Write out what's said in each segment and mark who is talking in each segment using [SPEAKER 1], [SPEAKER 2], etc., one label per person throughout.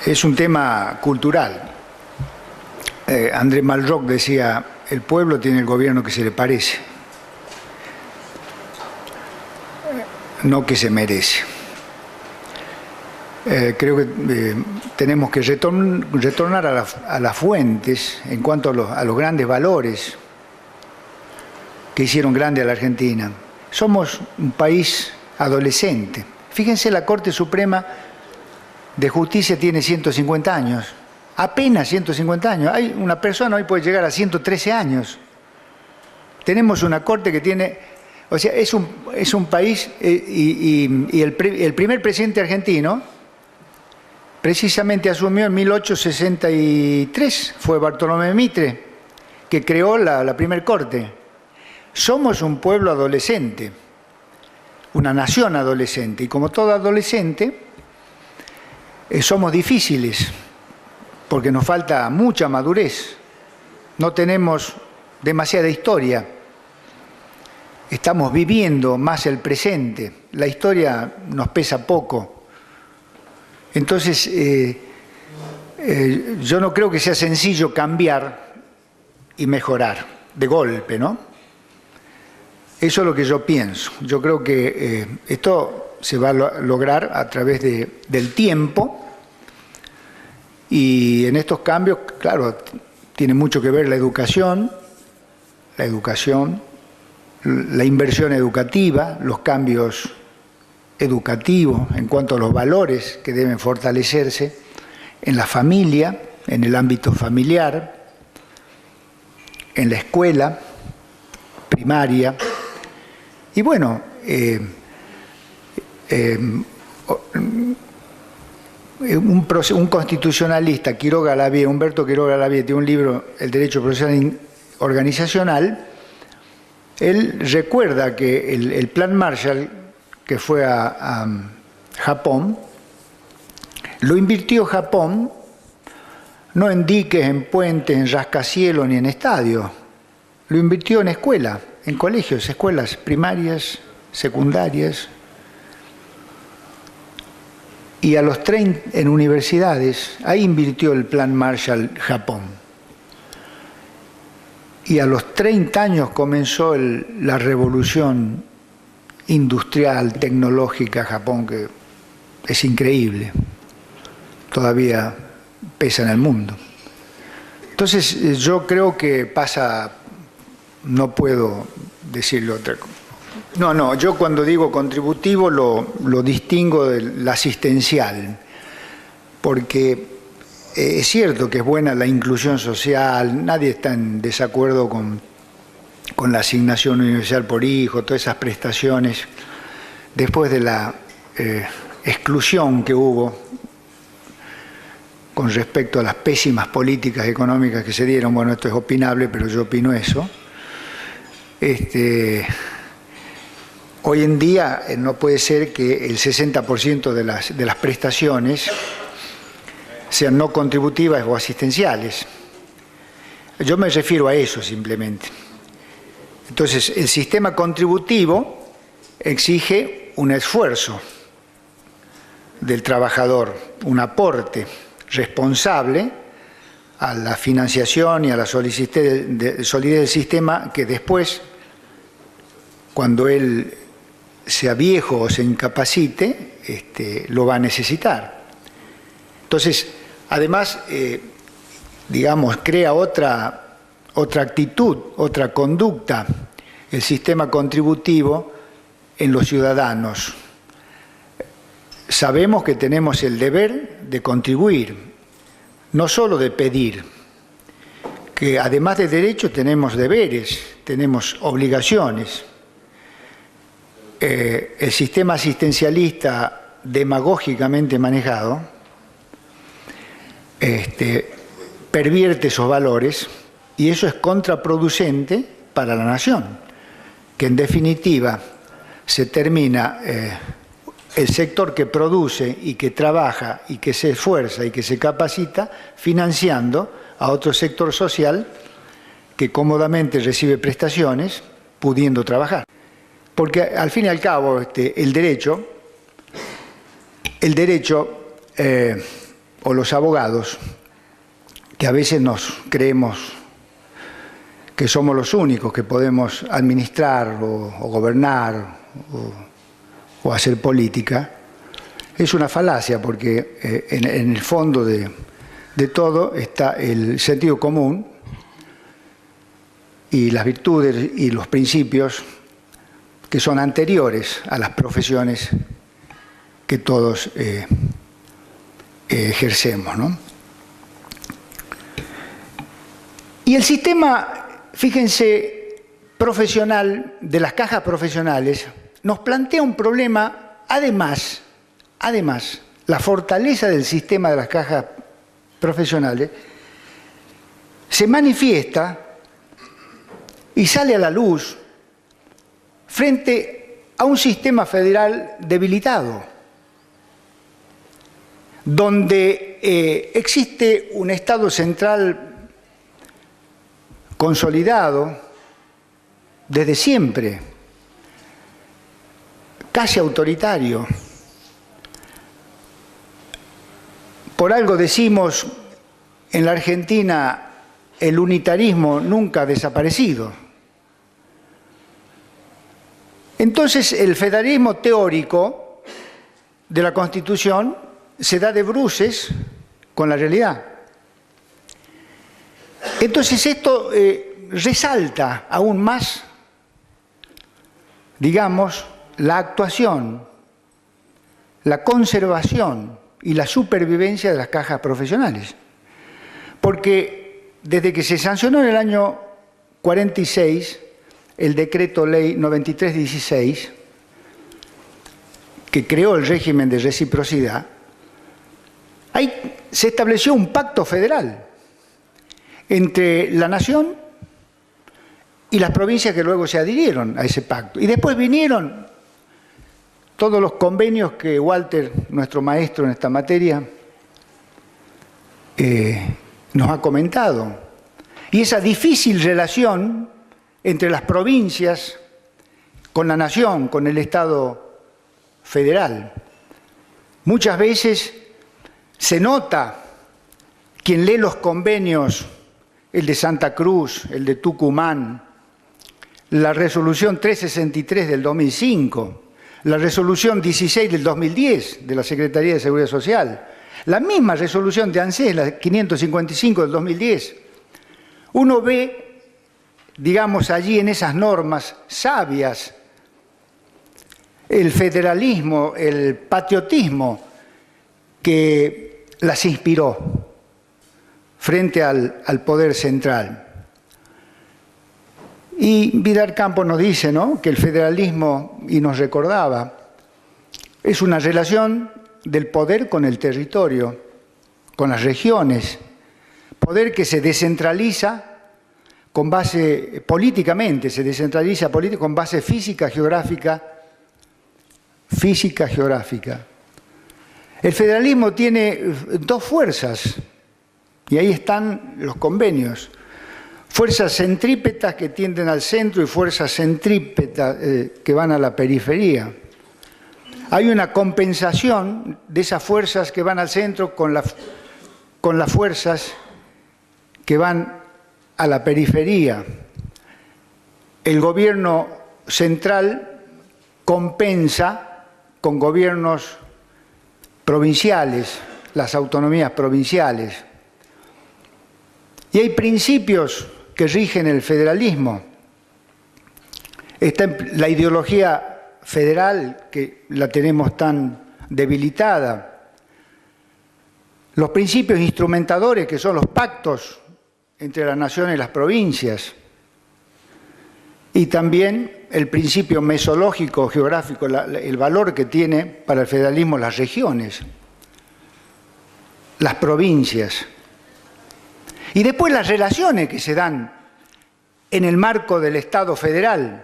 [SPEAKER 1] Es un tema cultural. André Malraux decía, el pueblo tiene el gobierno que se le parece, no que se merece. Creo que tenemos que retornar a las fuentes en cuanto a los grandes valores que hicieron grande a la Argentina. Somos un país adolescente. Fíjense, la Corte Suprema de Justicia tiene 150 años, apenas 150 años. Hay una persona hoy puede llegar a 113 años. Tenemos una Corte que tiene, o sea, es un país, y el primer presidente argentino precisamente asumió en 1863, fue Bartolomé Mitre, que creó la primer Corte. Somos un pueblo adolescente, una nación adolescente, y como todo adolescente, somos difíciles, porque nos falta mucha madurez, no tenemos demasiada historia, estamos viviendo más el presente, la historia nos pesa poco. Entonces, yo no creo que sea sencillo cambiar y mejorar de golpe, ¿no? Eso es lo que yo pienso. Yo creo que esto se va a lograr a través del tiempo, y en estos cambios, claro, tiene mucho que ver la educación, la inversión educativa, los cambios educativos en cuanto a los valores que deben fortalecerse en la familia, en el ámbito familiar, en la escuela primaria. Y bueno, un constitucionalista, Humberto Quiroga Lavie, tiene un libro, El Derecho Procesal Organizacional. Él recuerda que el Plan Marshall, que fue a Japón, lo invirtió Japón no en diques, en puentes, en rascacielos ni en estadios, lo invirtió en escuela, en colegios, escuelas primarias, secundarias, y a los 30 en universidades. Ahí invirtió el Plan Marshall Japón. Y a los 30 años comenzó la revolución industrial, tecnológica Japón, que es increíble, todavía pesa en el mundo. Entonces yo creo que pasa, no puedo decirlo otra cosa. No, yo cuando digo contributivo lo distingo del asistencial, porque es cierto que es buena la inclusión social, nadie está en desacuerdo con la asignación universal por hijo, todas esas prestaciones, después de la exclusión que hubo con respecto a las pésimas políticas económicas que se dieron. Bueno, esto es opinable, pero yo opino eso. Hoy en día no puede ser que el 60% de las prestaciones sean no contributivas o asistenciales. Yo me refiero a eso simplemente. Entonces, el sistema contributivo exige un esfuerzo del trabajador, un aporte responsable a la financiación y a la solidez del sistema, que después, cuando él sea viejo o se incapacite, lo va a necesitar. Entonces, además, digamos, crea otra actitud, otra conducta, el sistema contributivo en los ciudadanos. Sabemos que tenemos el deber de contribuir, no solo de pedir, que además de derechos tenemos deberes, tenemos obligaciones. El sistema asistencialista demagógicamente manejado pervierte esos valores, y eso es contraproducente para la nación, que en definitiva se termina el sector que produce y que trabaja y que se esfuerza y que se capacita financiando a otro sector social que cómodamente recibe prestaciones pudiendo trabajar. Porque al fin y al cabo el derecho o los abogados, que a veces nos creemos que somos los únicos que podemos administrar o gobernar o hacer política, es una falacia, porque en el fondo de todo está el sentido común y las virtudes y los principios que son anteriores a las profesiones que todos ejercemos, ¿no? Y el sistema, fíjense, profesional de las cajas profesionales nos plantea un problema, además, la fortaleza del sistema de las cajas profesionales se manifiesta y sale a la luz frente a un sistema federal debilitado, donde existe un Estado central consolidado desde siempre, casi autoritario. Por algo decimos en la Argentina el unitarismo nunca ha desaparecido. Entonces el federalismo teórico de la Constitución se da de bruces con la realidad. Entonces esto resalta aún más, digamos, la actuación, la conservación y la supervivencia de las cajas profesionales. Porque desde que se sancionó en el año 46 el decreto ley 9316, que creó el régimen de reciprocidad, ahí se estableció un pacto federal entre la nación y las provincias que luego se adhirieron a ese pacto. Y después vinieron todos los convenios que Walter, nuestro maestro en esta materia, nos ha comentado. Y esa difícil relación entre las provincias con la nación, con el Estado federal. Muchas veces se nota, quien lee los convenios, el de Santa Cruz, el de Tucumán, la resolución 363 del 2005, la resolución 16 del 2010 de la Secretaría de Seguridad Social, la misma resolución de ANSES, la 555 del 2010. Uno ve, digamos, allí en esas normas sabias, el federalismo, el patriotismo que las inspiró frente al poder central. Y Vidal Campos nos dice, ¿no?, que el federalismo, y nos recordaba, es una relación del poder con el territorio, con las regiones, poder que se descentraliza con base, políticamente, se descentraliza con base física, geográfica. El federalismo tiene dos fuerzas, y ahí están los convenios. Fuerzas centrípetas que tienden al centro y fuerzas centrípetas que van a la periferia. Hay una compensación de esas fuerzas que van al centro con las fuerzas que van a la periferia. El gobierno central compensa con gobiernos provinciales, las autonomías provinciales. Y hay principios que rigen el federalismo. Está la ideología federal, que la tenemos tan debilitada. Los principios instrumentadores, que son los pactos entre la nación y las provincias. Y también el principio mesológico, geográfico, el valor que tiene para el federalismo las regiones, las provincias. Y después las relaciones que se dan en el marco del Estado federal,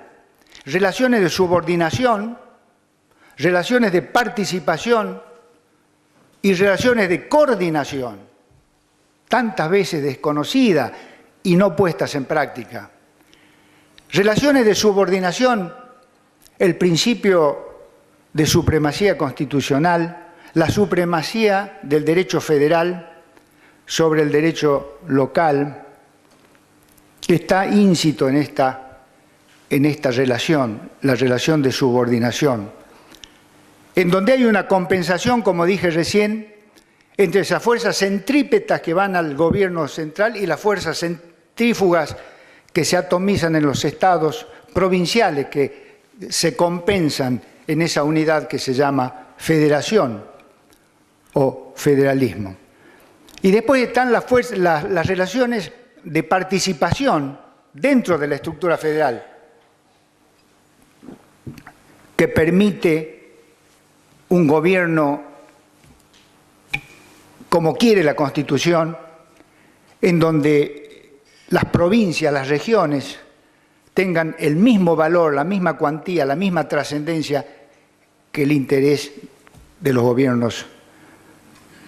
[SPEAKER 1] relaciones de subordinación, relaciones de participación y relaciones de coordinación, tantas veces desconocidas y no puestas en práctica. Relaciones de subordinación, el principio de supremacía constitucional, la supremacía del derecho federal sobre el derecho local, que está íncito en esta relación, la relación de subordinación, en donde hay una compensación, como dije recién, entre esas fuerzas centrípetas que van al gobierno central y las fuerzas centrífugas que se atomizan en los estados provinciales, que se compensan en esa unidad que se llama federación o federalismo. Y después están las relaciones de participación dentro de la estructura federal, que permite un gobierno como quiere la Constitución, en donde las provincias, las regiones, tengan el mismo valor, la misma cuantía, la misma trascendencia que el interés de los gobiernos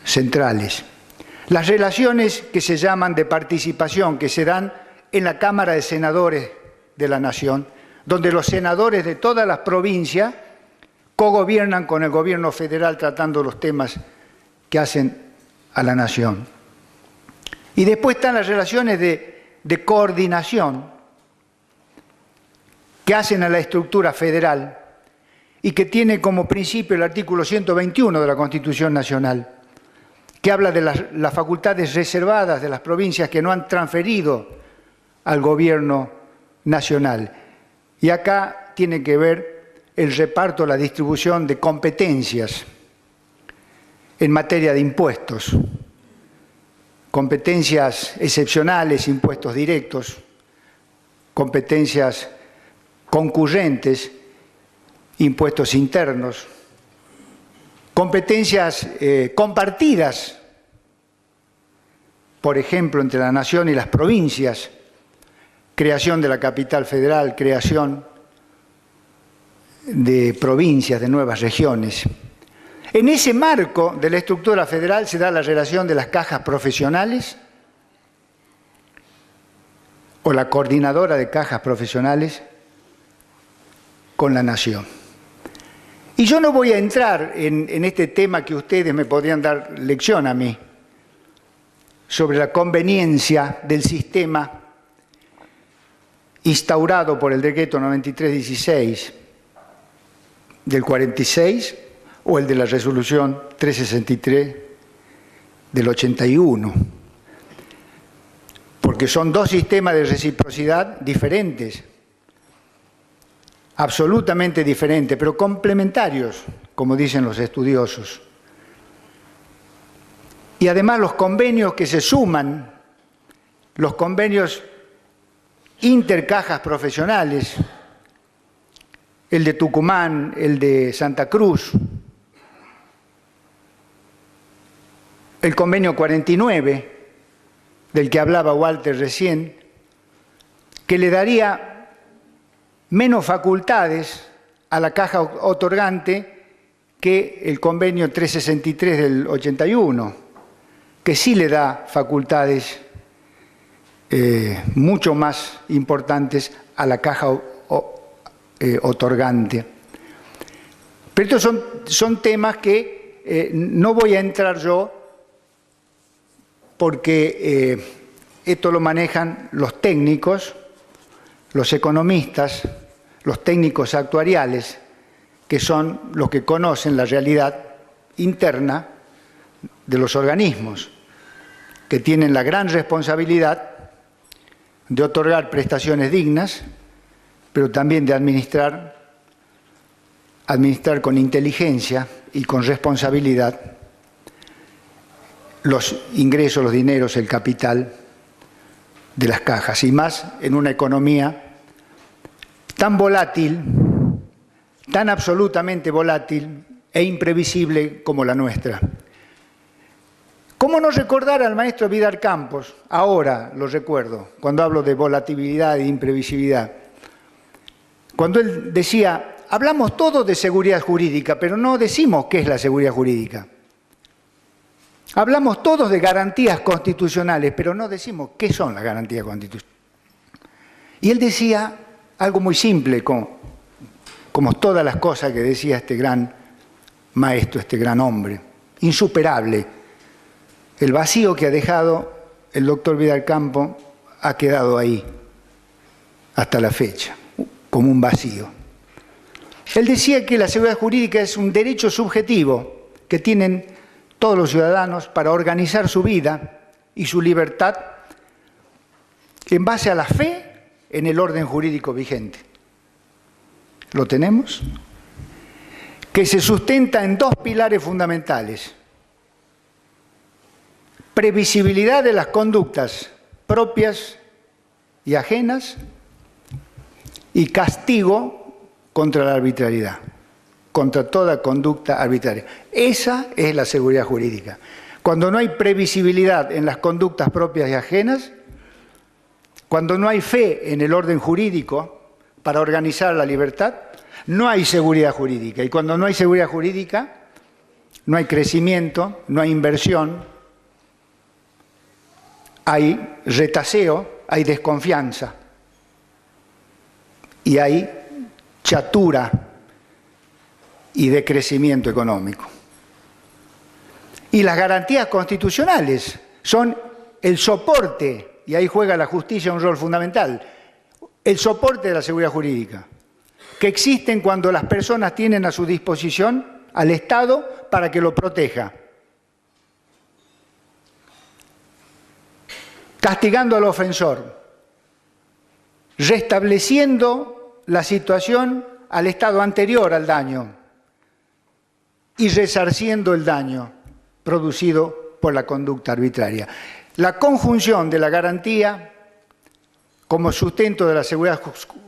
[SPEAKER 1] centrales. Las relaciones que se llaman de participación, que se dan en la Cámara de Senadores de la Nación, donde los senadores de todas las provincias cogobiernan con el gobierno federal tratando los temas que hacen a la nación. Y después están las relaciones de coordinación que hacen a la estructura federal y que tiene como principio el artículo 121 de la Constitución Nacional, que habla de las facultades reservadas de las provincias que no han transferido al gobierno nacional. Y acá tiene que ver el reparto, la distribución de competencias en materia de impuestos, competencias excepcionales, impuestos directos, competencias concurrentes, impuestos internos, competencias compartidas, por ejemplo, entre la nación y las provincias, creación de la capital federal, creación de provincias, de nuevas regiones. En ese marco de la estructura federal se da la relación de las cajas profesionales o la coordinadora de cajas profesionales con la nación. Y yo no voy a entrar en este tema que ustedes me podrían dar lección a mí, sobre la conveniencia del sistema instaurado por el decreto 9316 del 46 o el de la resolución 363 del 81, porque son dos sistemas de reciprocidad diferentes, absolutamente diferentes, pero complementarios, como dicen los estudiosos. Y además los convenios que se suman, los convenios intercajas profesionales, el de Tucumán, el de Santa Cruz, el convenio 49, del que hablaba Walter recién, que le daría menos facultades a la caja otorgante que el convenio 363 del 81, que sí le da facultades mucho más importantes a la caja otorgante. Pero estos son temas que no voy a entrar yo, porque esto lo manejan los técnicos, los economistas, los técnicos actuariales, que son los que conocen la realidad interna de los organismos, que tienen la gran responsabilidad de otorgar prestaciones dignas, pero también de administrar con inteligencia y con responsabilidad los ingresos, los dineros, el capital de las cajas, y más en una economía tan volátil, tan absolutamente volátil e imprevisible como la nuestra. ¿Cómo no recordar al maestro Vidal Campos? Ahora lo recuerdo, cuando hablo de volatilidad e imprevisibilidad. Cuando él decía, hablamos todos de seguridad jurídica, pero no decimos qué es la seguridad jurídica. Hablamos todos de garantías constitucionales, pero no decimos qué son las garantías constitucionales. Y él decía algo muy simple, como todas las cosas que decía este gran maestro, este gran hombre. insuperable. El vacío que ha dejado el doctor Vidal Campo ha quedado ahí hasta la fecha, como un vacío. Él decía que la seguridad jurídica es un derecho subjetivo que tienen todos los ciudadanos para organizar su vida y su libertad en base a la fe en el orden jurídico vigente. ¿Lo tenemos? Que se sustenta en dos pilares fundamentales: previsibilidad de las conductas propias y ajenas y castigo contra la arbitrariedad, contra toda conducta arbitraria. Esa es la seguridad jurídica. Cuando no hay previsibilidad en las conductas propias y ajenas, cuando no hay fe en el orden jurídico para organizar la libertad, no hay seguridad jurídica. Y cuando no hay seguridad jurídica, no hay crecimiento, no hay inversión, hay retaseo, hay desconfianza y hay chatura y decrecimiento económico. Y las garantías constitucionales son el soporte, y ahí juega la justicia un rol fundamental, el soporte de la seguridad jurídica, que existen cuando las personas tienen a su disposición al Estado para que lo proteja, castigando al ofensor, restableciendo la situación al estado anterior al daño y resarciendo el daño producido por la conducta arbitraria. La conjunción de la garantía como sustento de la seguridad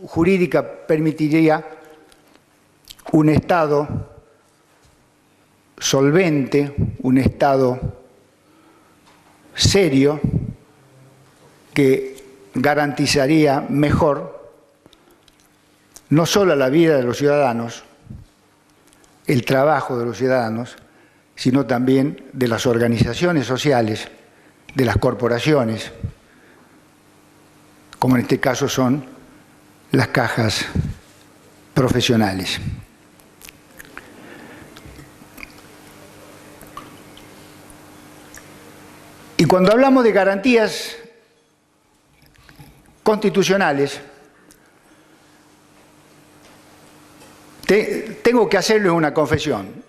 [SPEAKER 1] jurídica permitiría un Estado solvente, un Estado serio, que garantizaría mejor no solo la vida de los ciudadanos, el trabajo de los ciudadanos, sino también de las organizaciones sociales, de las corporaciones, como en este caso son las cajas profesionales. Y cuando hablamos de garantías constitucionales, tengo que hacerles una confesión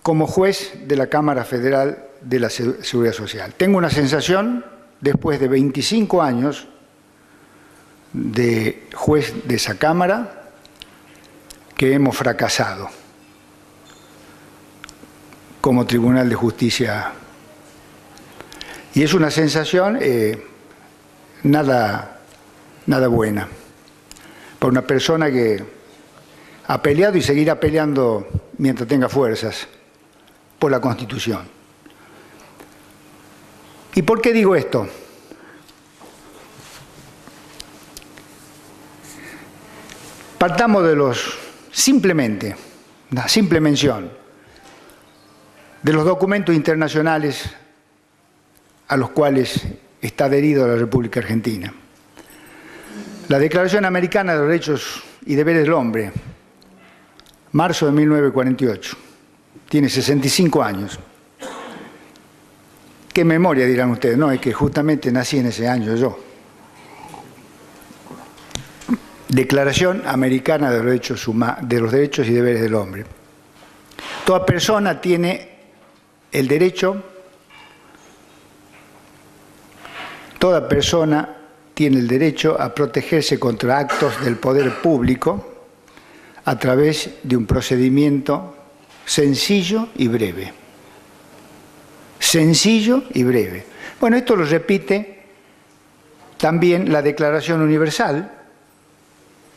[SPEAKER 1] como juez de la Cámara Federal de la Seguridad Social. Tengo una sensación, después de 25 años de juez de esa Cámara, que hemos fracasado como Tribunal de Justicia. Y es una sensación nada buena para una persona que ha peleado y seguirá peleando mientras tenga fuerzas por la Constitución. ¿Y por qué digo esto? Partamos de simplemente, una simple mención, de los documentos internacionales a los cuales está adherido la República Argentina. La Declaración Americana de los Derechos y Deberes del Hombre, marzo de 1948, tiene 65 años. ¿Qué memoria dirán ustedes? No, es que justamente nací en ese año yo. Declaración Americana de los Derechos y Deberes del Hombre. Toda persona tiene el derecho, a protegerse contra actos del poder público a través de un procedimiento sencillo y breve. Sencillo y breve. Bueno, esto lo repite también la Declaración Universal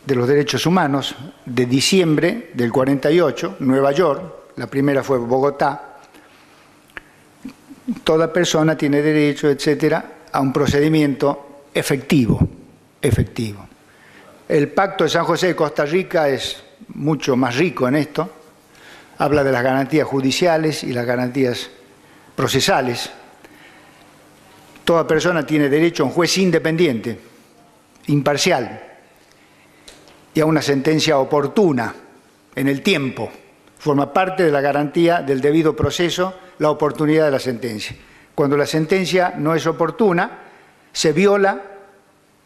[SPEAKER 1] de los Derechos Humanos de diciembre del 48, Nueva York, la primera fue Bogotá. Toda persona tiene derecho, etcétera, a un procedimiento efectivo. El Pacto de San José de Costa Rica es mucho más rico en esto. Habla de las garantías judiciales y las garantías procesales. Toda persona tiene derecho a un juez independiente, imparcial, y a una sentencia oportuna en el tiempo. Forma parte de la garantía del debido proceso la oportunidad de la sentencia. Cuando la sentencia no es oportuna, se viola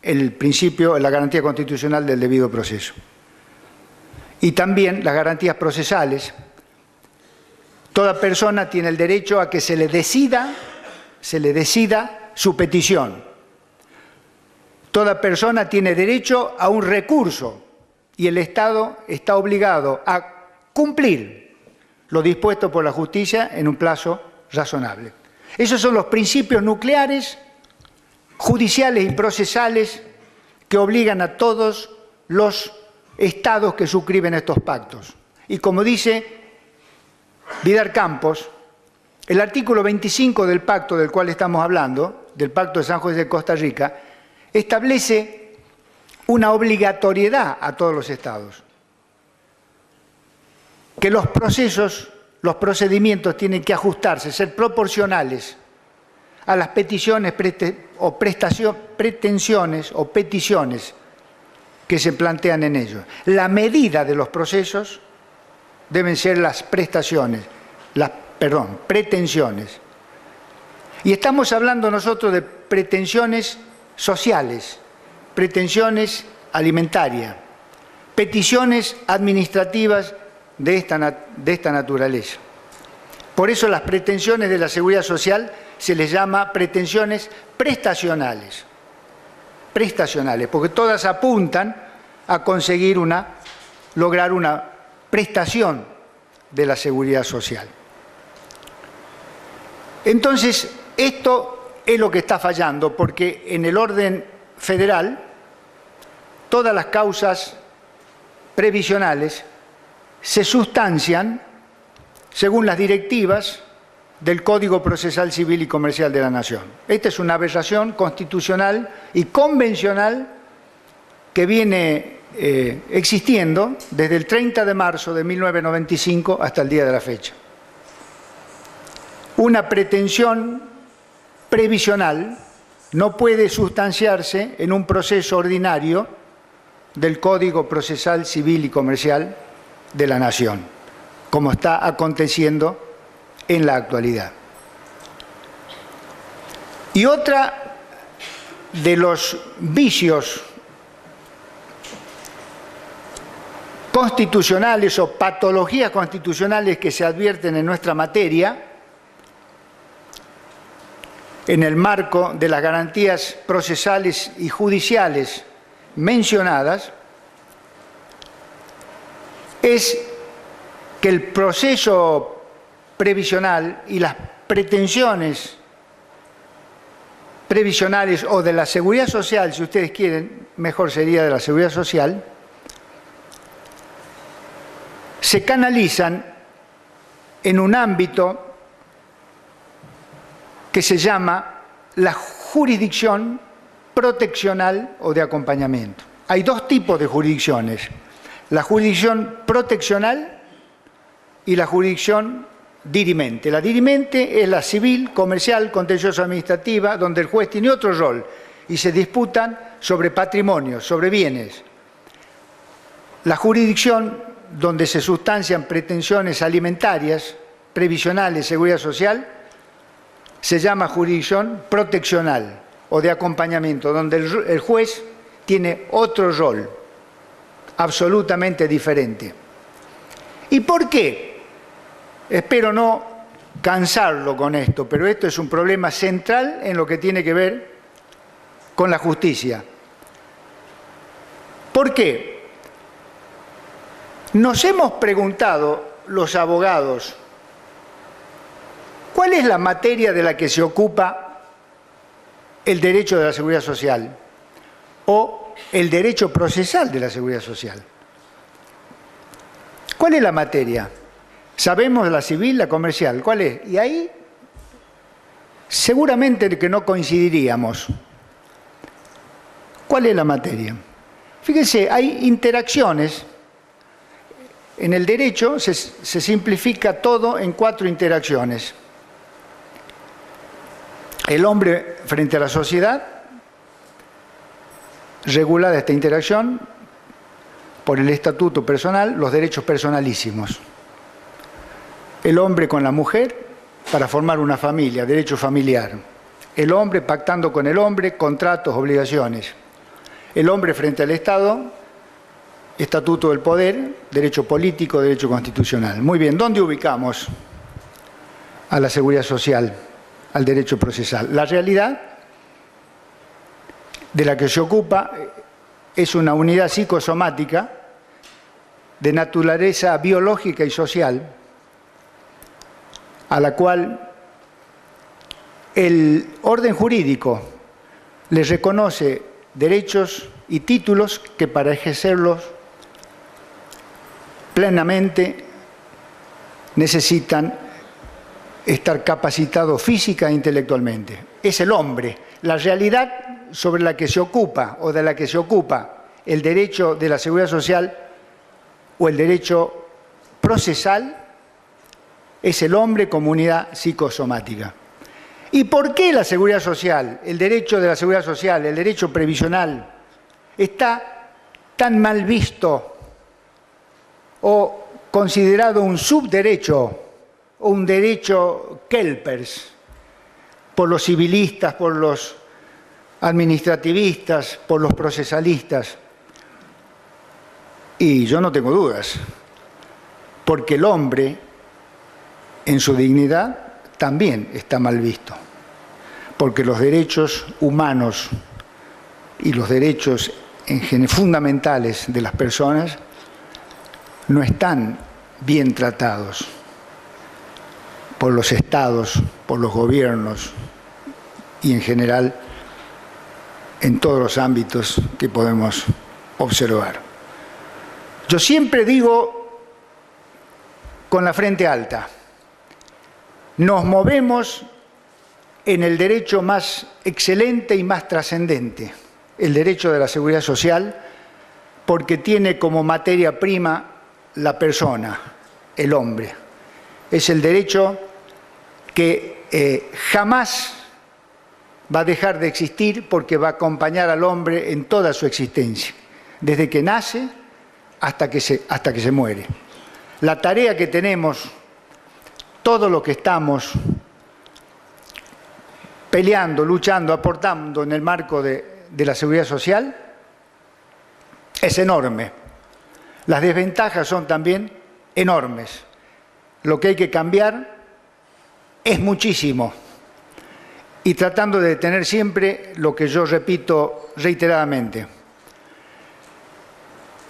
[SPEAKER 1] el principio, la garantía constitucional del debido proceso. Y también las garantías procesales. Toda persona tiene el derecho a que se le decida su petición. Toda persona tiene derecho a un recurso y el Estado está obligado a cumplir lo dispuesto por la justicia en un plazo razonable. Esos son los principios nucleares, judiciales y procesales que obligan a todos los estados que suscriben estos pactos. Y como dice Vidal Campos, el artículo 25 del pacto del cual estamos hablando, del Pacto de San José de Costa Rica, establece una obligatoriedad a todos los estados. Que los procedimientos tienen que ajustarse, ser proporcionales a las peticiones pretensiones o peticiones que se plantean en ellos. La medida de los procesos deben ser las pretensiones. Y estamos hablando nosotros de pretensiones sociales, pretensiones alimentarias, peticiones administrativas de esta naturaleza. Por eso las pretensiones de la seguridad social se les llama pretensiones prestacionales, porque todas apuntan a conseguir lograr una prestación de la seguridad social. Entonces, esto es lo que está fallando, porque en el orden federal, todas las causas previsionales se sustancian según las directivas del Código Procesal Civil y Comercial de la Nación. Esta es una aberración constitucional y convencional que viene existiendo desde el 30 de marzo de 1995 hasta el día de la fecha. Una pretensión previsional no puede sustanciarse en un proceso ordinario del Código Procesal Civil y Comercial de la Nación, como está aconteciendo en la actualidad. Y otra de los vicios constitucionales o patologías constitucionales que se advierten en nuestra materia, en el marco de las garantías procesales y judiciales mencionadas, es que el proceso previsional y las pretensiones previsionales o de la seguridad social, si ustedes quieren, mejor sería de la seguridad social, se canalizan en un ámbito que se llama la jurisdicción proteccional o de acompañamiento. Hay dos tipos de jurisdicciones: la jurisdicción proteccional y la jurisdicción dirimente. La dirimente es la civil, comercial, contencioso administrativa, donde el juez tiene otro rol y se disputan sobre patrimonios, sobre bienes. La jurisdicción donde se sustancian pretensiones alimentarias, previsionales, seguridad social, se llama jurisdicción proteccional o de acompañamiento, donde el juez tiene otro rol absolutamente diferente. ¿Y por qué? Espero no cansarlo con esto, pero esto es un problema central en lo que tiene que ver con la justicia. ¿Por qué? Nos hemos preguntado los abogados, ¿cuál es la materia de la que se ocupa el derecho de la seguridad social o el derecho procesal de la seguridad social? ¿Cuál es la materia? Sabemos la civil, la comercial. ¿Cuál es? Y ahí seguramente que no coincidiríamos. ¿Cuál es la materia? Fíjense, hay interacciones. En el derecho se simplifica todo en 4 interacciones. El hombre frente a la sociedad, regulada esta interacción por el estatuto personal, los derechos personalísimos. El hombre con la mujer, para formar una familia, derecho familiar. El hombre pactando con el hombre, contratos, obligaciones. El hombre frente al Estado, estatuto del poder, derecho político, derecho constitucional. Muy bien, ¿dónde ubicamos a la seguridad social, al derecho procesal? La realidad de la que se ocupa es una unidad psicosomática de naturaleza biológica y social, a la cual el orden jurídico le reconoce derechos y títulos que para ejercerlos plenamente necesitan estar capacitados física e intelectualmente. Es el hombre, la realidad sobre la que se ocupa o de la que se ocupa el derecho de la seguridad social o el derecho procesal, es el hombre como unidad psicosomática. ¿Y por qué la seguridad social, el derecho de la seguridad social, el derecho previsional, está tan mal visto o considerado un subderecho o un derecho Kelpers por los civilistas, por los administrativistas, por los procesalistas? Y yo no tengo dudas, porque el hombre en su dignidad también está mal visto, porque los derechos humanos y los derechos fundamentales de las personas no están bien tratados por los estados, por los gobiernos y en general en todos los ámbitos que podemos observar. Yo siempre digo con la frente alta, nos movemos en el derecho más excelente y más trascendente, el derecho de la seguridad social, porque tiene como materia prima la persona, el hombre. Es el derecho que jamás va a dejar de existir porque va a acompañar al hombre en toda su existencia, desde que nace hasta que se muere. La tarea que tenemos, todo lo que estamos peleando, luchando, aportando en el marco de la seguridad social, es enorme. Las desventajas son también enormes. Lo que hay que cambiar es muchísimo. Y tratando de tener siempre lo que yo repito reiteradamente.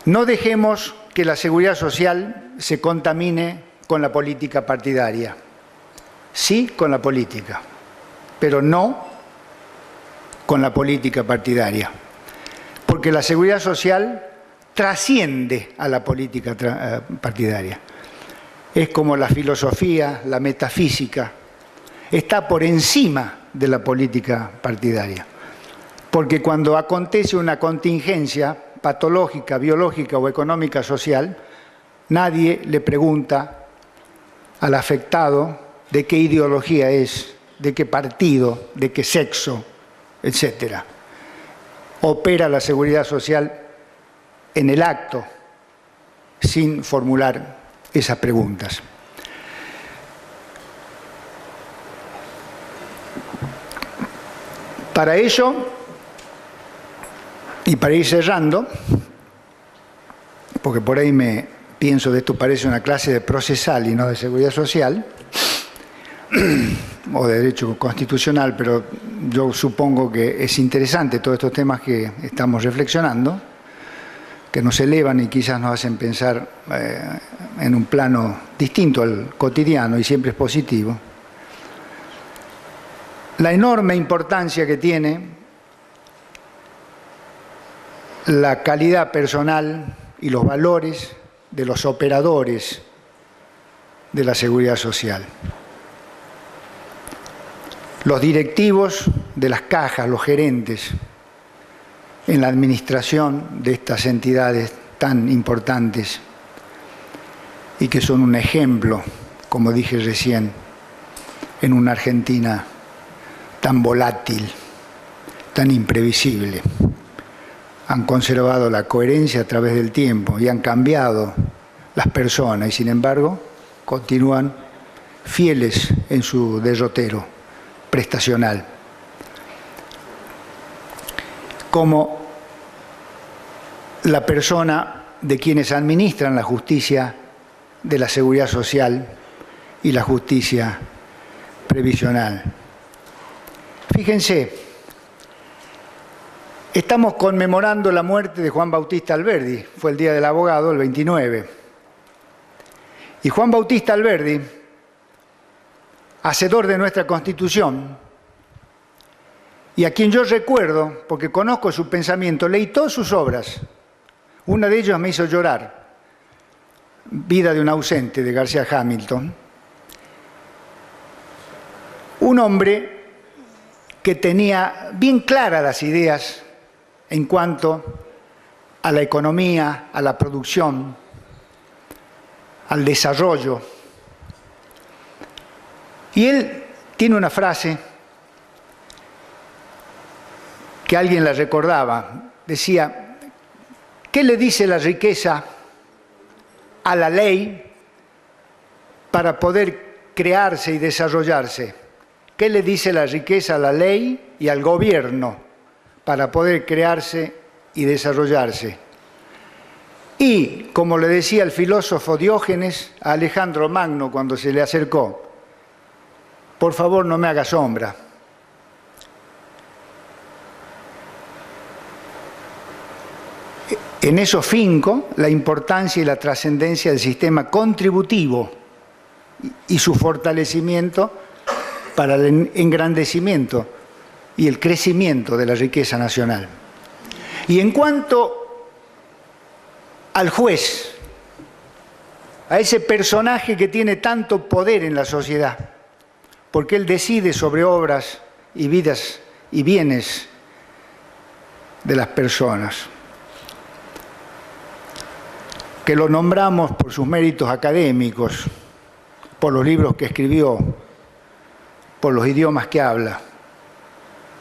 [SPEAKER 1] No dejemos que la seguridad social se contamine con la política partidaria. Sí, con la política, pero no con la política partidaria. Porque la seguridad social trasciende a la política partidaria. Es como la filosofía, la metafísica, está por encima de la política partidaria. Porque cuando acontece una contingencia patológica, biológica o económica social, nadie le pregunta al afectado de qué ideología es, de qué partido, de qué sexo, etc. Opera la seguridad social en el acto, sin formular esas preguntas. Para ello, y para ir cerrando, porque por ahí pienso de esto parece una clase de procesal y no de seguridad social, o de derecho constitucional, pero yo supongo que es interesante todos estos temas que estamos reflexionando, que nos elevan y quizás nos hacen pensar en un plano distinto al cotidiano y siempre es positivo. La enorme importancia que tiene la calidad personal y los valores de los operadores de la seguridad social. Los directivos de las cajas, los gerentes, en la administración de estas entidades tan importantes y que son un ejemplo, como dije recién, en una Argentina tan volátil, tan imprevisible. Han conservado la coherencia a través del tiempo y han cambiado las personas y sin embargo continúan fieles en su derrotero prestacional. Como la persona de quienes administran la justicia de la seguridad social y la justicia previsional. Fíjense, estamos conmemorando la muerte de Juan Bautista Alberdi, fue el Día del Abogado, el 29. Y Juan Bautista Alberdi, hacedor de nuestra Constitución, y a quien yo recuerdo, porque conozco su pensamiento, leí todas sus obras. Una de ellas me hizo llorar, Vida de un ausente, de García Hamilton. Un hombre que tenía bien claras las ideas en cuanto a la economía, a la producción, al desarrollo. Y él tiene una frase que alguien la recordaba, decía: ¿qué le dice la riqueza a la ley para poder crearse y desarrollarse? ¿Qué le dice la riqueza a la ley y al gobierno para poder crearse y desarrollarse? Y, como le decía el filósofo Diógenes a Alejandro Magno cuando se le acercó: por favor, no me haga sombra. En eso finco la importancia y la trascendencia del sistema contributivo y su fortalecimiento para el engrandecimiento y el crecimiento de la riqueza nacional. Y en cuanto al juez, a ese personaje que tiene tanto poder en la sociedad, porque él decide sobre obras y vidas y bienes de las personas, que lo nombramos por sus méritos académicos, por los libros que escribió, por los idiomas que habla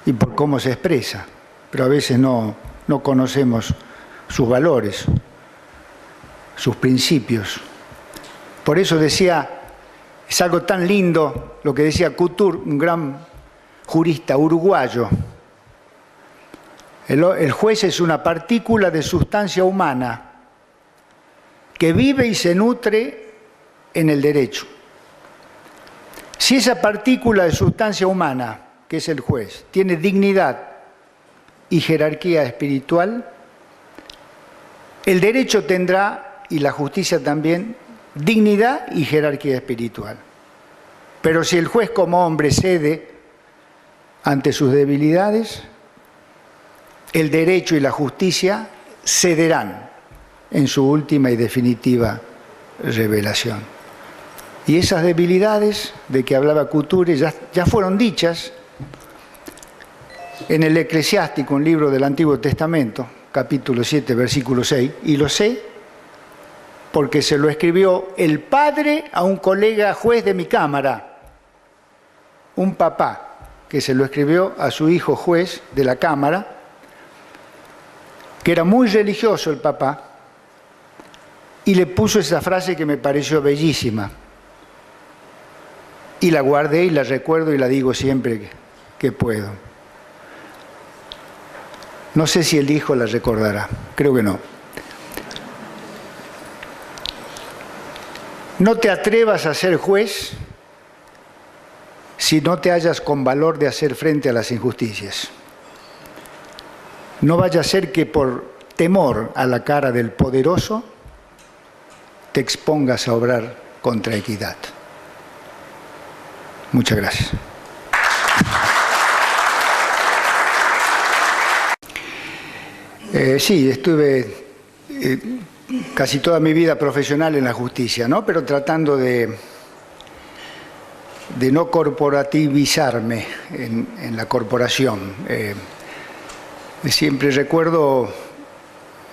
[SPEAKER 1] y por cómo se expresa, pero a veces no conocemos sus valores, sus principios. Por eso decía, es algo tan lindo lo que decía Couture, un gran jurista uruguayo: el juez es una partícula de sustancia humana que vive y se nutre en el derecho. Si esa partícula de sustancia humana, que es el juez, tiene dignidad y jerarquía espiritual, el derecho tendrá, y la justicia también, dignidad y jerarquía espiritual. Pero si el juez como hombre cede ante sus debilidades, el derecho y la justicia cederán en su última y definitiva revelación. Y esas debilidades de que hablaba Couture ya fueron dichas en el Eclesiástico, un libro del Antiguo Testamento, capítulo 7, versículo 6, y lo sé porque se lo escribió el padre a un colega juez de mi cámara, un papá que se lo escribió a su hijo juez de la cámara, que era muy religioso el papá, y le puso esa frase que me pareció bellísima. Y la guardé y la recuerdo y la digo siempre que puedo. No sé si el hijo la recordará, creo que no. No te atrevas a ser juez si no te hallas con valor de hacer frente a las injusticias. No vaya a ser que por temor a la cara del poderoso te expongas a obrar contra equidad. Muchas gracias. Sí, estuve casi toda mi vida profesional en la justicia, ¿no? Pero tratando de no corporativizarme en la corporación. Siempre recuerdo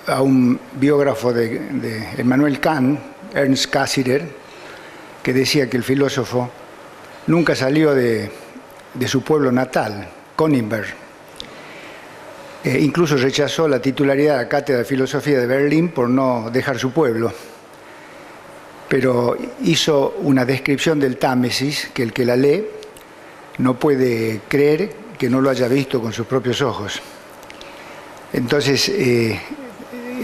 [SPEAKER 1] a un biógrafo de Immanuel Kant, Ernst Cassirer, que decía que el filósofo nunca salió de su pueblo natal, Königsberg. Incluso rechazó la titularidad de la Cátedra de Filosofía de Berlín por no dejar su pueblo. pero hizo una descripción del Támesis que el que la lee no puede creer que no lo haya visto con sus propios ojos. Entonces,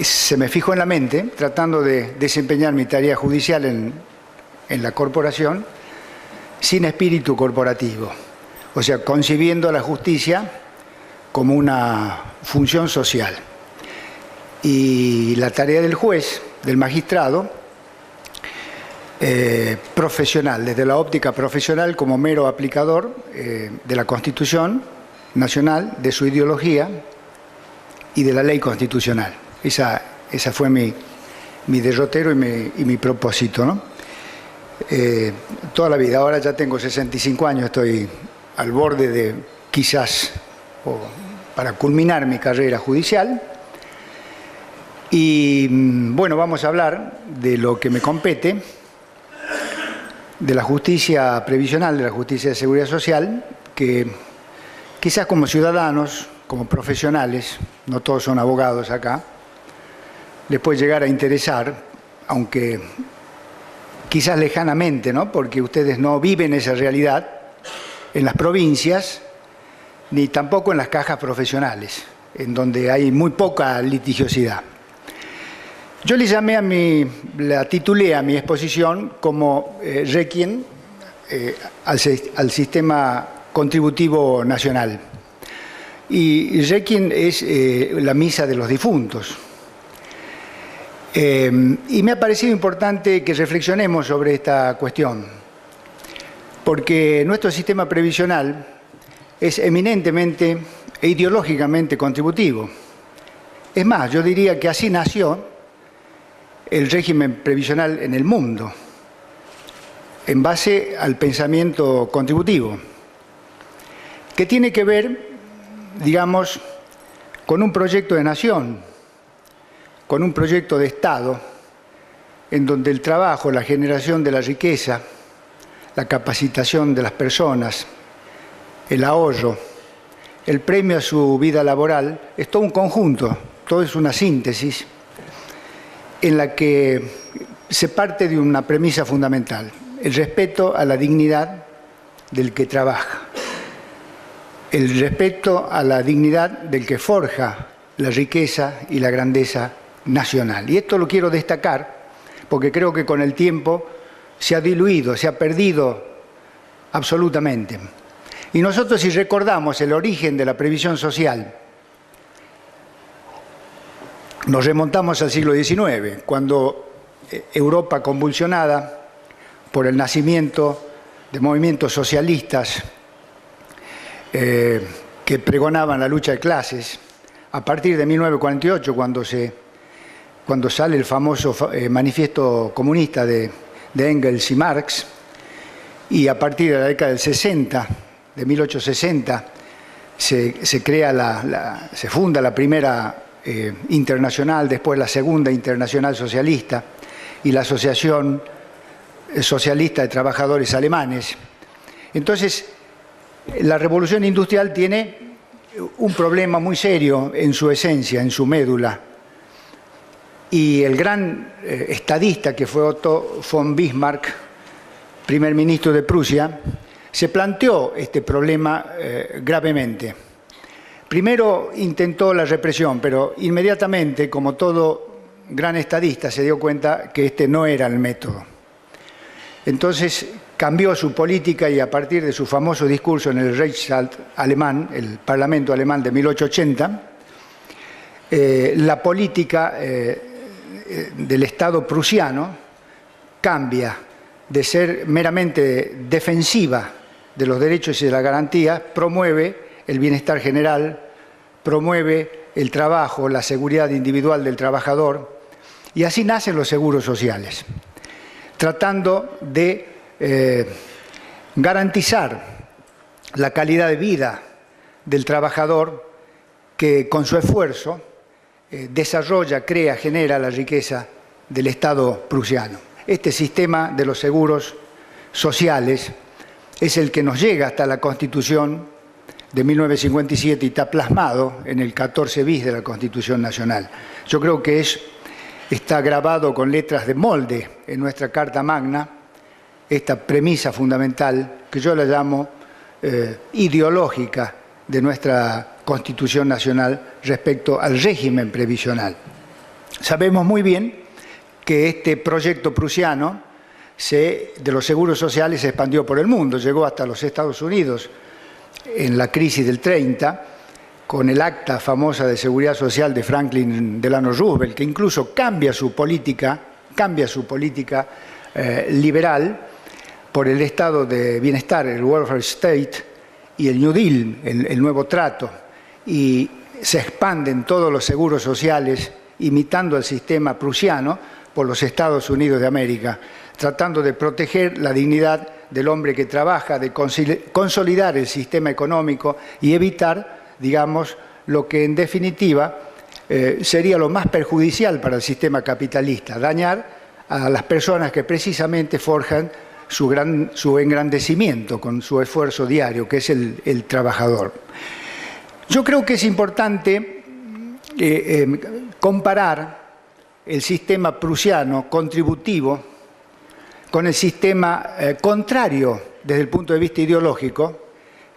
[SPEAKER 1] se me fijó en la mente, tratando de desempeñar mi tarea judicial en la corporación, sin espíritu corporativo, o sea, concibiendo la justicia como una función social. Y la tarea del juez, del magistrado, profesional, desde la óptica profesional como mero aplicador de la Constitución Nacional, de su ideología y de la ley constitucional. Esa fue mi derrotero y mi propósito, ¿no? Toda la vida, ahora ya tengo 65 años, estoy al borde de quizás, para culminar mi carrera judicial. Y bueno, vamos a hablar de lo que me compete, de la justicia previsional, de la justicia de seguridad social, que quizás como ciudadanos, como profesionales, no todos son abogados acá, les puede llegar a interesar, aunque quizás lejanamente, ¿no? Porque ustedes no viven esa realidad en las provincias, ni tampoco en las cajas profesionales, en donde hay muy poca litigiosidad. Yo la titulé a mi exposición como Requiem al sistema contributivo nacional. Y Requiem es la misa de los difuntos. Y me ha parecido importante que reflexionemos sobre esta cuestión, porque nuestro sistema previsional es eminentemente e ideológicamente contributivo. Es más, yo diría que así nació el régimen previsional en el mundo, en base al pensamiento contributivo, que tiene que ver, digamos, con un proyecto de nación, con un proyecto de Estado, en donde el trabajo, la generación de la riqueza, la capacitación de las personas, el ahorro, el premio a su vida laboral, es todo un conjunto, todo es una síntesis, en la que se parte de una premisa fundamental: el respeto a la dignidad del que trabaja, el respeto a la dignidad del que forja la riqueza y la grandeza nacional. Y esto lo quiero destacar porque creo que con el tiempo se ha diluido, se ha perdido absolutamente. Y nosotros, si recordamos el origen de la previsión social, nos remontamos al siglo XIX, cuando Europa, convulsionada por el nacimiento de movimientos socialistas que pregonaban la lucha de clases, a partir de 1948, cuando sale el famoso manifiesto comunista de Engels y Marx, y a partir de la década del 60, de 1860, se funda la primera internacional, después la segunda internacional socialista y la Asociación Socialista de Trabajadores Alemanes. Entonces, la revolución industrial tiene un problema muy serio en su esencia, en su médula. Y el gran estadista que fue Otto von Bismarck, primer ministro de Prusia, se planteó este problema gravemente. Primero intentó la represión, pero inmediatamente, como todo gran estadista, se dio cuenta que este no era el método. Entonces cambió su política y a partir de su famoso discurso en el Reichstag alemán, el Parlamento alemán de 1880, la política del Estado prusiano cambia de ser meramente defensiva de los derechos y de las garantías, promueve el bienestar general, promueve el trabajo, la seguridad individual del trabajador, y así nacen los seguros sociales, tratando de garantizar la calidad de vida del trabajador que con su esfuerzo desarrolla, crea, genera la riqueza del Estado prusiano. Este sistema de los seguros sociales es el que nos llega hasta la Constitución de 1957 y está plasmado en el 14 bis de la Constitución Nacional. Yo creo que es está grabado con letras de molde en nuestra Carta Magna, esta premisa fundamental que yo la llamo ideológica de nuestra Constitución Nacional respecto al régimen previsional. Sabemos muy bien que este proyecto prusiano de los seguros sociales se expandió por el mundo, llegó hasta los Estados Unidos en la crisis del 30, con el acta famosa de seguridad social de Franklin Delano Roosevelt, que incluso cambia su política liberal por el estado de bienestar, el welfare state, y el New Deal, el nuevo trato, y se expanden todos los seguros sociales imitando el sistema prusiano por los Estados Unidos de América, tratando de proteger la dignidad del hombre que trabaja, de consolidar el sistema económico y evitar, digamos, lo que en definitiva sería lo más perjudicial para el sistema capitalista, dañar a las personas que precisamente forjan su engrandecimiento con su esfuerzo diario, que es el trabajador. Yo creo que es importante comparar el sistema prusiano contributivo con el sistema contrario desde el punto de vista ideológico,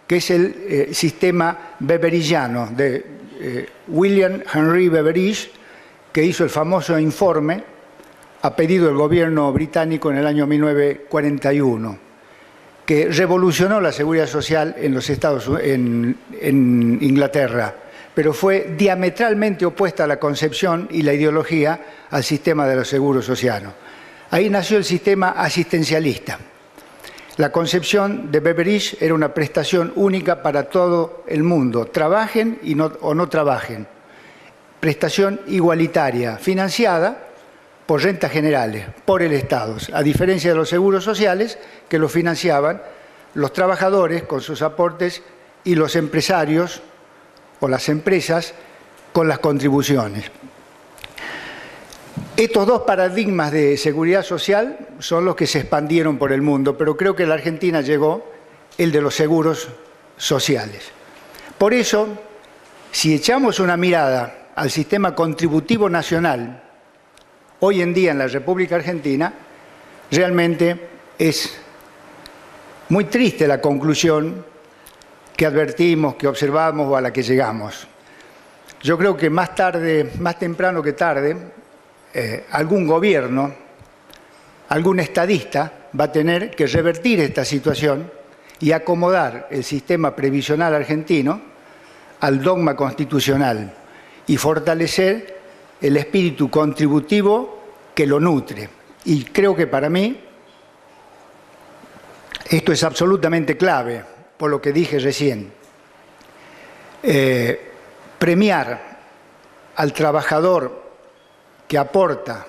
[SPEAKER 1] que es el sistema weberiano de William Henry Beveridge, que hizo el famoso informe a pedido del gobierno británico en el año 1941, que revolucionó la seguridad social en Inglaterra, pero fue diametralmente opuesta a la concepción y la ideología al sistema de los seguros sociales. Ahí nació el sistema asistencialista. La concepción de Beveridge era una prestación única para todo el mundo, trabajen o no trabajen. Prestación igualitaria, financiada por rentas generales, por el Estado, a diferencia de los seguros sociales que los financiaban los trabajadores con sus aportes y los empresarios o las empresas con las contribuciones. Estos dos paradigmas de seguridad social son los que se expandieron por el mundo, pero creo que en la Argentina llegó el de los seguros sociales. Por eso, si echamos una mirada al sistema contributivo nacional, hoy en día en la República Argentina, realmente es muy triste la conclusión que advertimos, que observamos o a la que llegamos. Yo creo que más temprano que tarde, algún gobierno, algún estadista va a tener que revertir esta situación y acomodar el sistema previsional argentino al dogma constitucional y fortalecer el espíritu contributivo que lo nutre. Y creo que para mí esto es absolutamente clave, por lo que dije recién. Premiar al trabajador que aporta,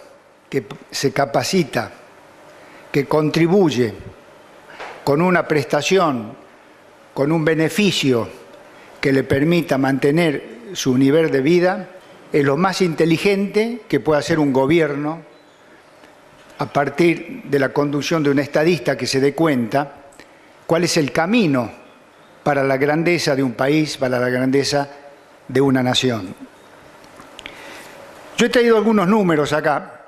[SPEAKER 1] que se capacita, que contribuye con una prestación, con un beneficio que le permita mantener su nivel de vida, es lo más inteligente que puede hacer un gobierno a partir de la conducción de un estadista que se dé cuenta cuál es el camino para la grandeza de un país, para la grandeza de una nación. Yo he traído algunos números acá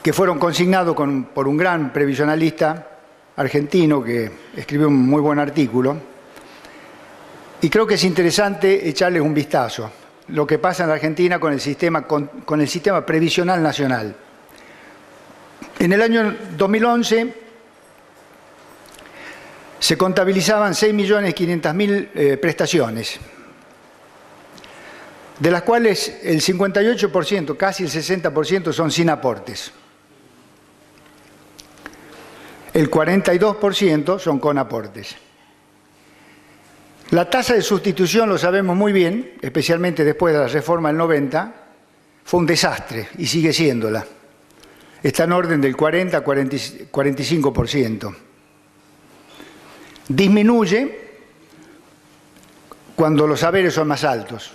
[SPEAKER 1] que fueron consignados por un gran previsionalista argentino que escribió un muy buen artículo, y creo que es interesante echarles un vistazo lo que pasa en la Argentina con el sistema previsional nacional. En el año 2011 se contabilizaban 6.500.000 prestaciones, de las cuales el 58%, casi el 60%, son sin aportes. El 42% son con aportes. La tasa de sustitución, lo sabemos muy bien, especialmente después de la reforma del 90, fue un desastre y sigue siéndola. Está en orden del 40 a 45%. Disminuye cuando los haberes son más altos.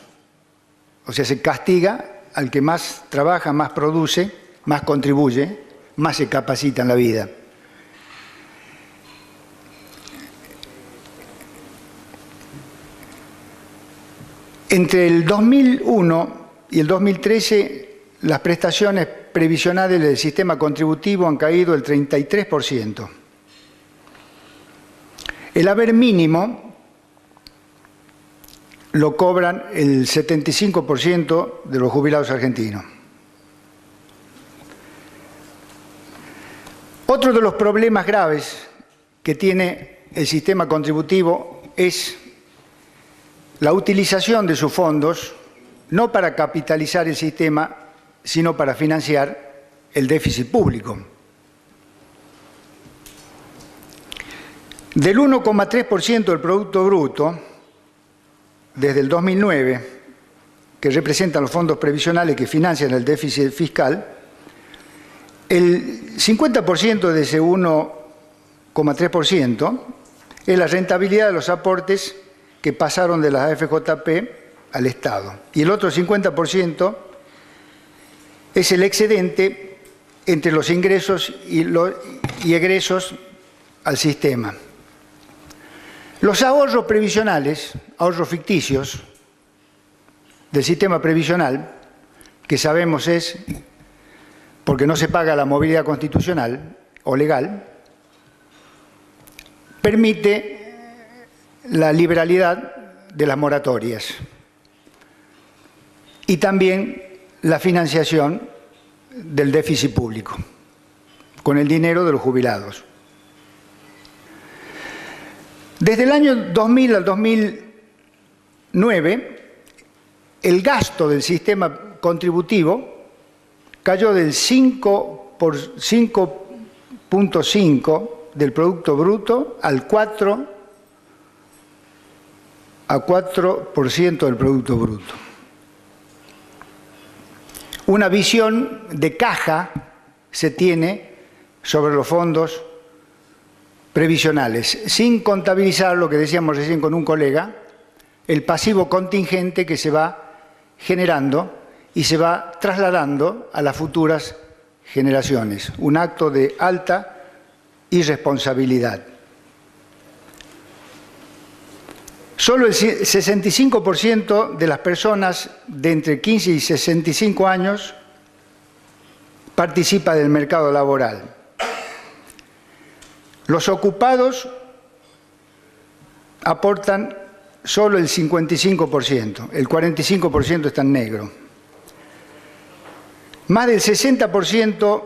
[SPEAKER 1] O sea, se castiga al que más trabaja, más produce, más contribuye, más se capacita en la vida. Entre el 2001 y el 2013 las prestaciones previsionales del sistema contributivo han caído el 33%. El haber mínimo lo cobran el 75% de los jubilados argentinos. Otro de los problemas graves que tiene el sistema contributivo es la utilización de sus fondos, no para capitalizar el sistema, sino para financiar el déficit público. Del 1,3% del Producto Bruto, desde el 2009, que representan los fondos previsionales que financian el déficit fiscal, el 50% de ese 1,3% es la rentabilidad de los aportes que pasaron de las AFJP al Estado. Y el otro 50% es el excedente entre los ingresos y egresos al sistema. Los ahorros previsionales, ahorros ficticios del sistema previsional, que sabemos es porque no se paga la movilidad constitucional o legal, permite la liberalidad de las moratorias y también la financiación del déficit público con el dinero de los jubilados. Desde el año 2000 al 2009, el gasto del sistema contributivo cayó del 5,5% del Producto Bruto al 4% del Producto Bruto. Una visión de caja se tiene sobre los fondos previsionales, sin contabilizar lo que decíamos recién con un colega, el pasivo contingente que se va generando y se va trasladando a las futuras generaciones. Un acto de alta irresponsabilidad. Solo el 65% de las personas de entre 15 y 65 años participa del mercado laboral. Los ocupados aportan solo el 55%, el 45% está en negro. Más del 60%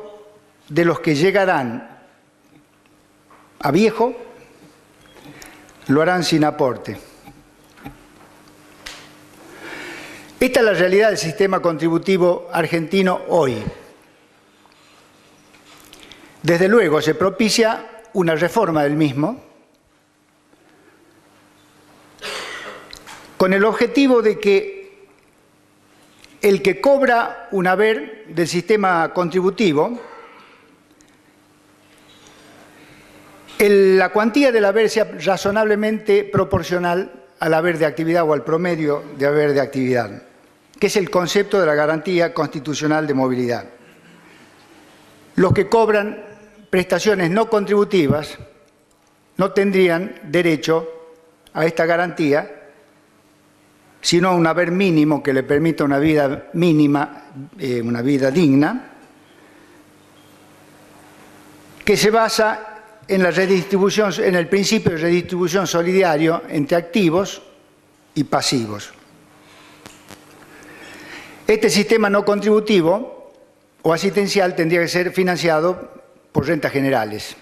[SPEAKER 1] de los que llegarán a viejo lo harán sin aporte. Esta es la realidad del sistema contributivo argentino hoy. Desde luego se propicia una reforma del mismo con el objetivo de que el que cobra un haber del sistema contributivo, la cuantía del haber sea razonablemente proporcional al haber de actividad o al promedio de haber de actividad, que es el concepto de la garantía constitucional de movilidad. Los que cobran prestaciones no contributivas no tendrían derecho a esta garantía, sino a un haber mínimo que le permita una vida mínima, una vida digna, que se basa en la redistribución, en el principio de redistribución solidario entre activos y pasivos. Este sistema no contributivo o asistencial tendría que ser financiado por rentas generales.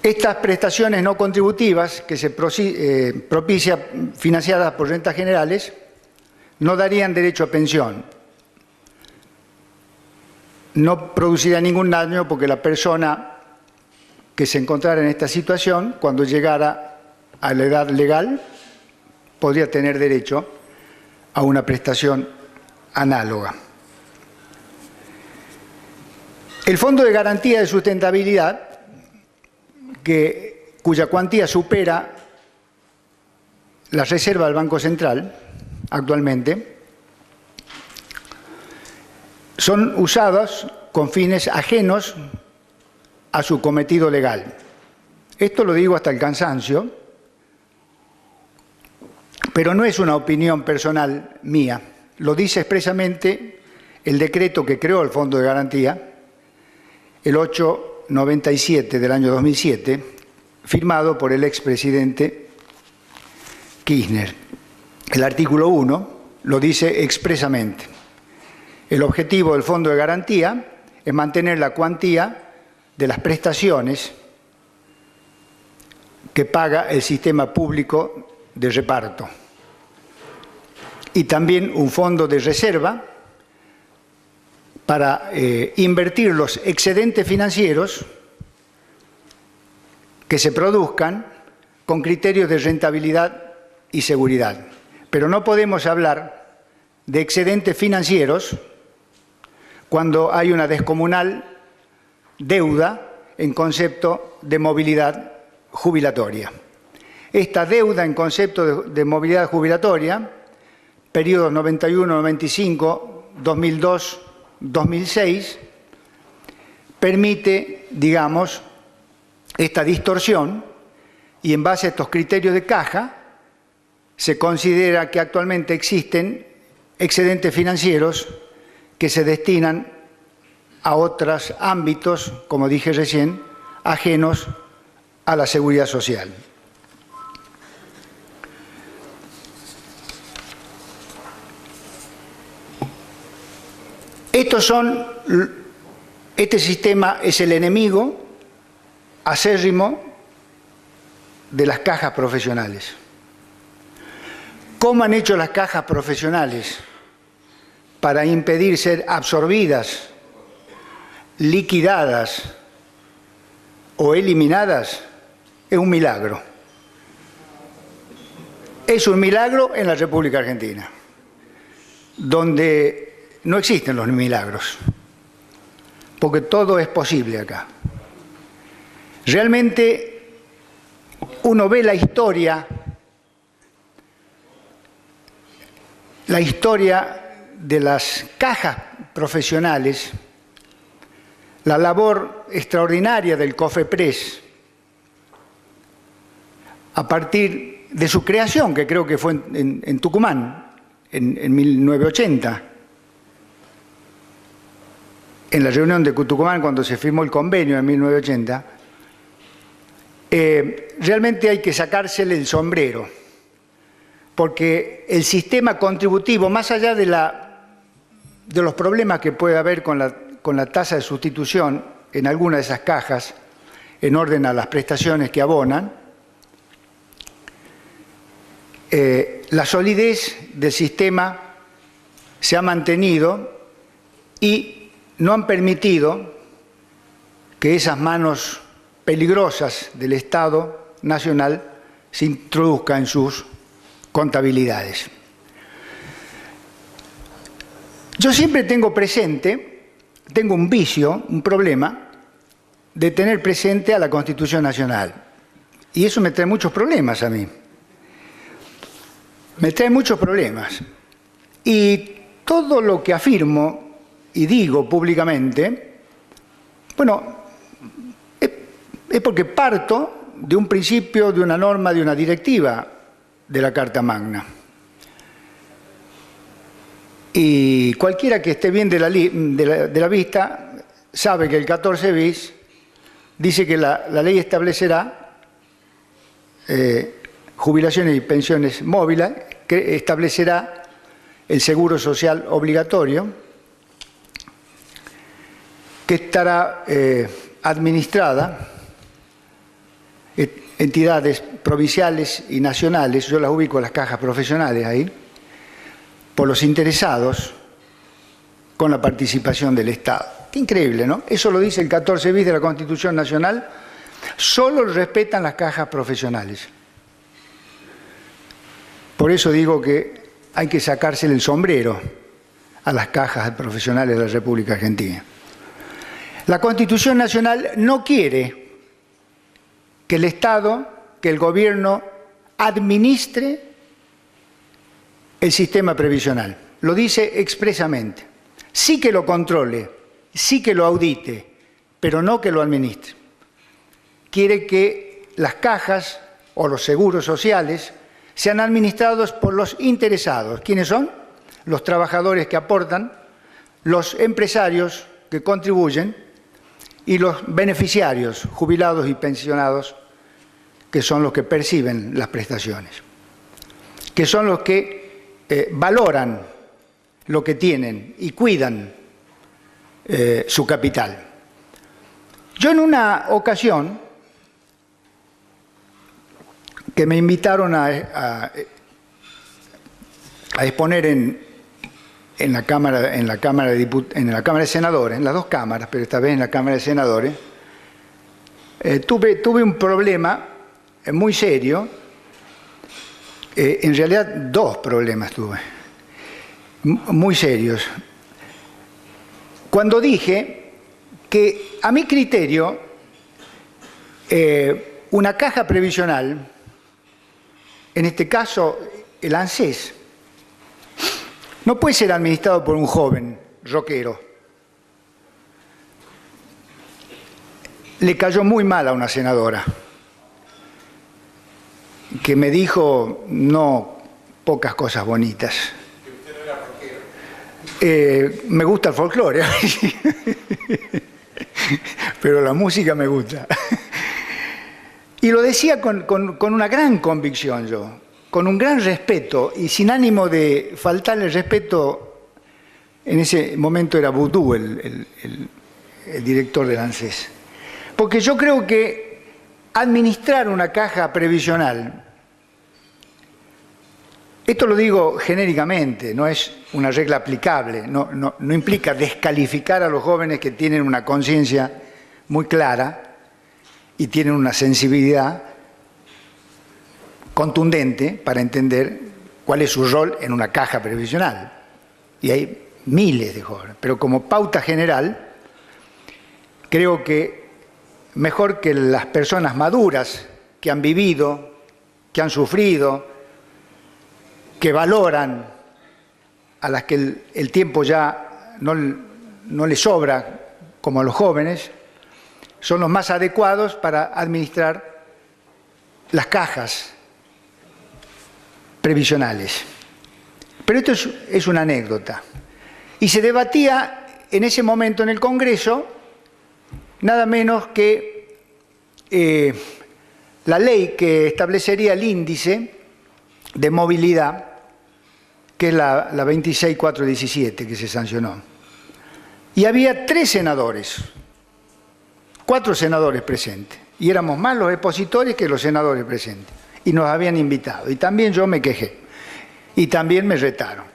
[SPEAKER 1] Estas prestaciones no contributivas que se propician financiadas por rentas generales no darían derecho a pensión. No produciría ningún daño porque la persona que se encontrara en esta situación, cuando llegara a la edad legal, podría tener derecho a una prestación análoga. El Fondo de Garantía de Sustentabilidad, cuya cuantía supera la reserva del Banco Central actualmente, son usados con fines ajenos a su cometido legal. Esto lo digo hasta el cansancio, Pero no es una opinión personal mía, lo dice expresamente el decreto que creó el Fondo de Garantía, el 897 del año 2007, firmado por el expresidente Kirchner. El artículo 1 lo dice expresamente. El objetivo del Fondo de Garantía es mantener la cuantía de las prestaciones que paga el sistema público de reparto. Y también un fondo de reserva para invertir los excedentes financieros que se produzcan con criterios de rentabilidad y seguridad. Pero no podemos hablar de excedentes financieros cuando hay una descomunal deuda en concepto de movilidad jubilatoria. Esta deuda en concepto de movilidad jubilatoria, periodos 91-95, 2002-2006, permite, digamos, esta distorsión y en base a estos criterios de caja se considera que actualmente existen excedentes financieros que se destinan a otros ámbitos, como dije recién, ajenos a la seguridad social. Este sistema es el enemigo acérrimo de las cajas profesionales. ¿Cómo han hecho las cajas profesionales para impedir ser absorbidas, liquidadas o eliminadas? Es un milagro. Es un milagro en la República Argentina, donde no existen los milagros, porque todo es posible acá. Realmente uno ve la historia de las cajas profesionales, la labor extraordinaria del COFEPRES, a partir de su creación, que creo que fue en Tucumán, en 1980, en la reunión de Tucumán cuando se firmó el convenio en 1980, realmente hay que sacársele el sombrero, porque el sistema contributivo, más allá de los problemas que puede haber con la tasa de sustitución en alguna de esas cajas, en orden a las prestaciones que abonan, la solidez del sistema se ha mantenido y no han permitido que esas manos peligrosas del Estado Nacional se introduzcan en sus contabilidades. Yo siempre tengo un vicio, un problema, de tener presente a la Constitución Nacional. Y eso me trae muchos problemas a mí. Me trae muchos problemas. Y todo lo que afirmo y digo públicamente, bueno, es porque parto de un principio, de una norma, de una directiva de la Carta Magna. Y cualquiera que esté bien de la vista sabe que el 14 bis dice que la ley establecerá jubilaciones y pensiones móviles, que establecerá el seguro social obligatorio, que estará administrada entidades provinciales y nacionales, yo las ubico a las cajas profesionales ahí, por los interesados con la participación del Estado. Qué increíble, ¿no? Eso lo dice el 14 bis de la Constitución Nacional, solo respetan las cajas profesionales. Por eso digo que hay que sacársele el sombrero a las cajas profesionales de la República Argentina. La Constitución Nacional no quiere que el Estado, que el gobierno administre el sistema previsional. Lo dice expresamente. Sí que lo controle, sí que lo audite, pero no que lo administre. Quiere que las cajas o los seguros sociales sean administrados por los interesados. ¿Quiénes son? Los trabajadores que aportan, los empresarios que contribuyen y los beneficiarios, jubilados y pensionados, que son los que perciben las prestaciones, que son los que valoran lo que tienen y cuidan su capital. Yo en una ocasión que me invitaron a exponer en la Cámara de Senadores, en las dos cámaras, pero esta vez en la Cámara de Senadores, tuve un problema muy serio. En realidad, dos problemas tuve, muy serios. Cuando dije que, a mi criterio, una caja previsional, en este caso el ANSES, no puede ser administrado por un joven rockero. Le cayó muy mal a una senadora que me dijo no pocas cosas bonitas.
[SPEAKER 2] ¿Que usted no era rockero?
[SPEAKER 1] Me gusta el folclore, pero la música me gusta. Y lo decía con una gran convicción yo, con un gran respeto y sin ánimo de faltarle el respeto. En ese momento era Boudou el director del ANSES. Porque yo creo que administrar una caja previsional, esto lo digo genéricamente, no es una regla aplicable, no implica descalificar a los jóvenes que tienen una conciencia muy clara y tienen una sensibilidad contundente para entender cuál es su rol en una caja previsional. Y hay miles de jóvenes, pero como pauta general, creo que mejor que las personas maduras que han vivido, que han sufrido, que valoran, a las que el tiempo ya no les sobra, como a los jóvenes, son los más adecuados para administrar las cajas previsionales. Pero esto es una anécdota. Y se debatía en ese momento en el Congreso nada menos que la ley que establecería el índice de movilidad, que es la 26417 que se sancionó. Y había 3 senadores, 4 senadores presentes, y éramos más los expositores que los senadores presentes, y nos habían invitado, y también yo me quejé, y también me retaron.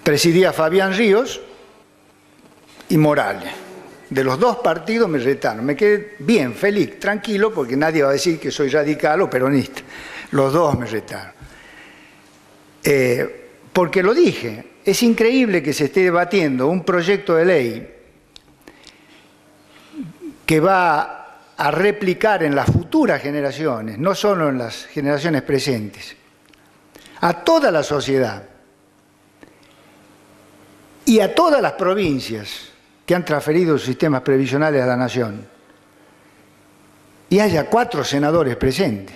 [SPEAKER 1] Presidía Fabián Ríos y Morales. De los dos partidos me retaron. Me quedé bien, feliz, tranquilo, porque nadie va a decir que soy radical o peronista. Los dos me retaron. Porque lo dije, es increíble que se esté debatiendo un proyecto de ley que va a replicar en las futuras generaciones, no solo en las generaciones presentes, a toda la sociedad y a todas las provincias que han transferido sus sistemas previsionales a la nación, y haya 4 senadores presentes.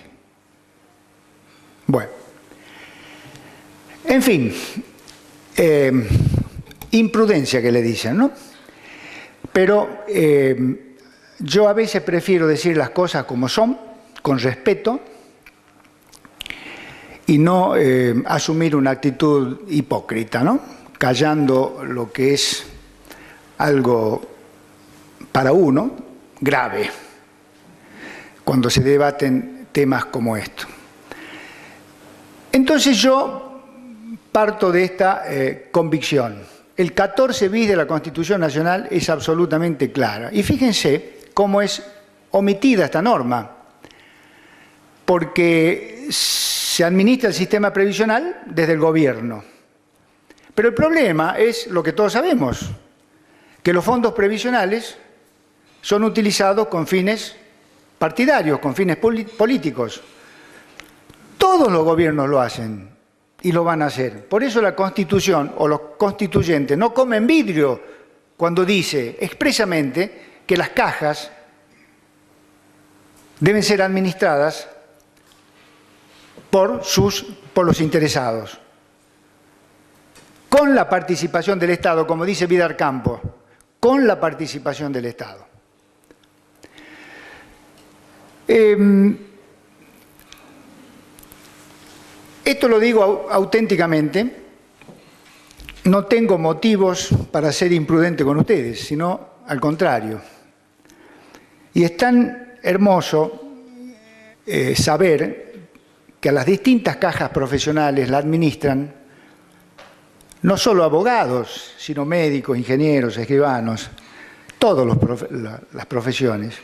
[SPEAKER 1] Bueno, en fin, imprudencia que le dicen, ¿no? Pero yo a veces prefiero decir las cosas como son, con respeto, y no asumir una actitud hipócrita, ¿no? Callando lo que es algo para uno grave cuando se debaten temas como estos. Entonces yo parto de esta convicción. El 14 bis de la Constitución Nacional es absolutamente clara. Y fíjense cómo es omitida esta norma, porque se administra el sistema previsional desde el gobierno. Pero el problema es lo que todos sabemos, que los fondos previsionales son utilizados con fines partidarios, con fines políticos. Todos los gobiernos lo hacen y lo van a hacer. Por eso la Constitución o los constituyentes no comen vidrio cuando dice expresamente que las cajas deben ser administradas por los interesados, con la participación del Estado, como dice Vidal Campos, con la participación del Estado. Esto lo digo auténticamente, no tengo motivos para ser imprudente con ustedes, sino al contrario. Y es tan hermoso saber que a las distintas cajas profesionales la administran no solo abogados, sino médicos, ingenieros, escribanos, todas las profesiones.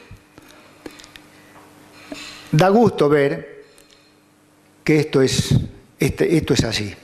[SPEAKER 1] Da gusto ver que esto es así.